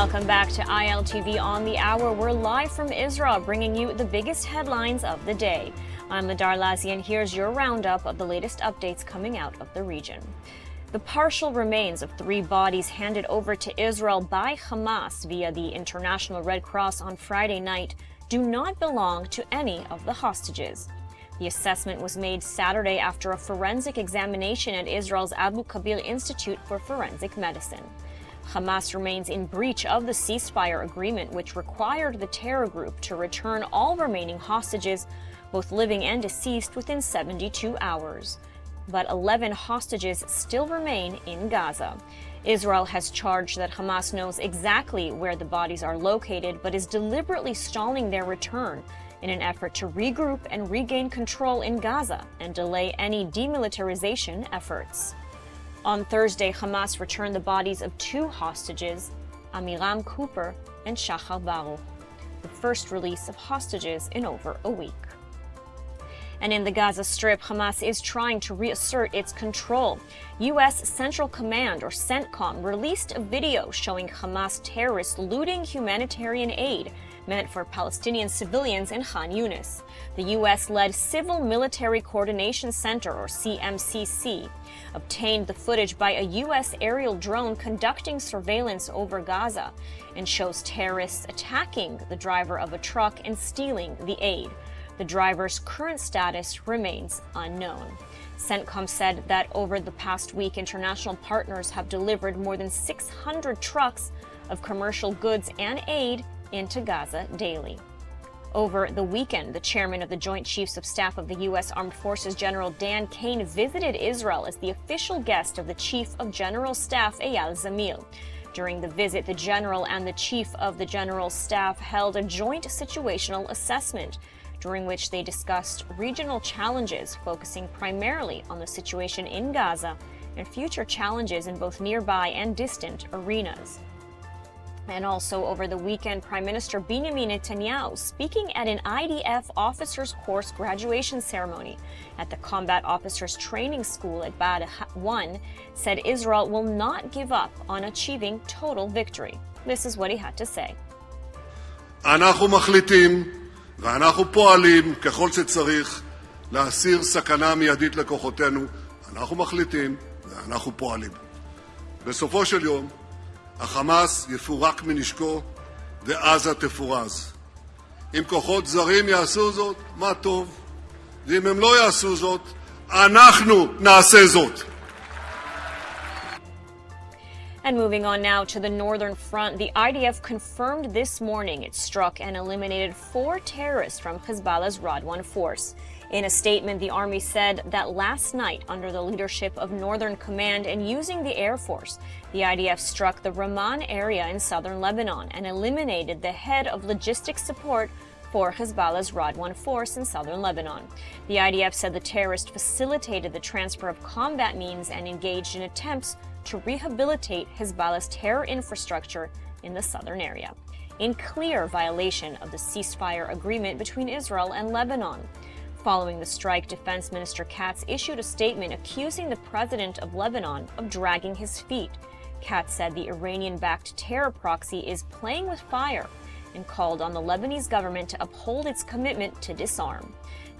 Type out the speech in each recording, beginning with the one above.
Welcome back to ILTV on the Hour. We're live from Israel, bringing you the biggest headlines of the day. I'm Ladar Lazi, and here's your roundup of the latest updates coming out of the region. The partial remains of 3 bodies handed over to Israel by Hamas via the International Red Cross on Friday night do not belong to any of the hostages. The assessment was made Saturday after a forensic examination at Israel's Abu Kabir Institute for Forensic Medicine. Hamas remains in breach of the ceasefire agreement, which required the terror group to return all remaining hostages, both living and deceased, within 72 hours. But 11 hostages still remain in Gaza. Israel has charged that Hamas knows exactly where the bodies are located, but is deliberately stalling their return in an effort to regroup and regain control in Gaza and delay any demilitarization efforts. On Thursday, Hamas returned the bodies of 2 hostages, Amiram Cooper and Shachar Baruch, the first release of hostages in over a week. And in the Gaza Strip, Hamas is trying to reassert its control. U.S. Central Command, or CENTCOM, released a video showing Hamas terrorists looting humanitarian aid meant for Palestinian civilians in Khan Yunis. The U.S.-led Civil Military Coordination Center, or CMCC, obtained the footage by a U.S. aerial drone conducting surveillance over Gaza and shows terrorists attacking the driver of a truck and stealing the aid. The driver's current status remains unknown. CENTCOM said that over the past week, international partners have delivered more than 600 trucks of commercial goods and aid into Gaza daily. Over the weekend, the chairman of the Joint Chiefs of Staff of the U.S. Armed Forces, General Dan Kane, visited Israel as the official guest of the Chief of General Staff, Eyal Zamir. During the visit, the general and the Chief of the General Staff held a joint situational assessment, during which they discussed regional challenges, focusing primarily on the situation in Gaza and future challenges in both nearby and distant arenas. And also over the weekend, Prime Minister Benjamin Netanyahu, speaking at an IDF officers course graduation ceremony at the Combat Officers Training School at Bahad 1, said Israel will not give up on achieving total victory. This is what he had to say. אנחנו מחליטים ואנחנו פועלים ככל שצריך להסיר סכנה מיידית לכוחותינו. אנחנו מחליטים ואנחנו פועלים. בסופו של יום, החמאס יפורק מנשקו ועזה תפורז. אם כוחות זרים יעשו זאת, מה טוב. ואם הם לא יעשו זאת, אנחנו נעשה זאת. And moving on now to the northern front, the IDF confirmed this morning it struck and eliminated 4 terrorists from Hezbollah's Radwan force. In a statement, the army said that last night, under the leadership of Northern Command and using the Air Force, the IDF struck the Ramman area in southern Lebanon and eliminated the head of logistics support for Hezbollah's Radwan force in southern Lebanon. The IDF said the terrorist facilitated the transfer of combat means and engaged in attempts to rehabilitate Hezbollah's terror infrastructure in the southern area, in clear violation of the ceasefire agreement between Israel and Lebanon. Following the strike, Defense Minister Katz issued a statement accusing the president of Lebanon of dragging his feet. Katz said the Iranian-backed terror proxy is playing with fire and called on the Lebanese government to uphold its commitment to disarm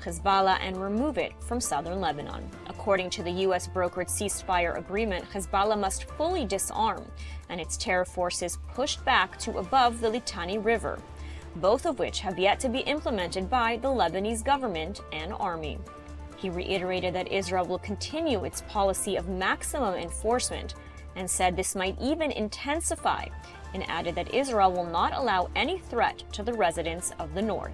Hezbollah and remove it from southern Lebanon. According to the U.S.-brokered ceasefire agreement, Hezbollah must fully disarm and its terror forces pushed back to above the Litani River, both of which have yet to be implemented by the Lebanese government and army. He reiterated that Israel will continue its policy of maximum enforcement and said this might even intensify, and added that Israel will not allow any threat to the residents of the north.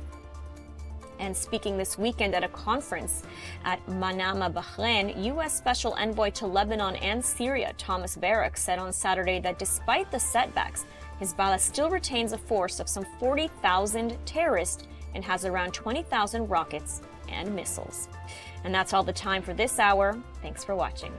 And speaking this weekend at a conference at Manama, Bahrain, U.S. Special Envoy to Lebanon and Syria, Thomas Barak, said on Saturday that despite the setbacks, Hezbollah still retains a force of some 40,000 terrorists and has around 20,000 rockets and missiles. And that's all the time for this hour. Thanks for watching.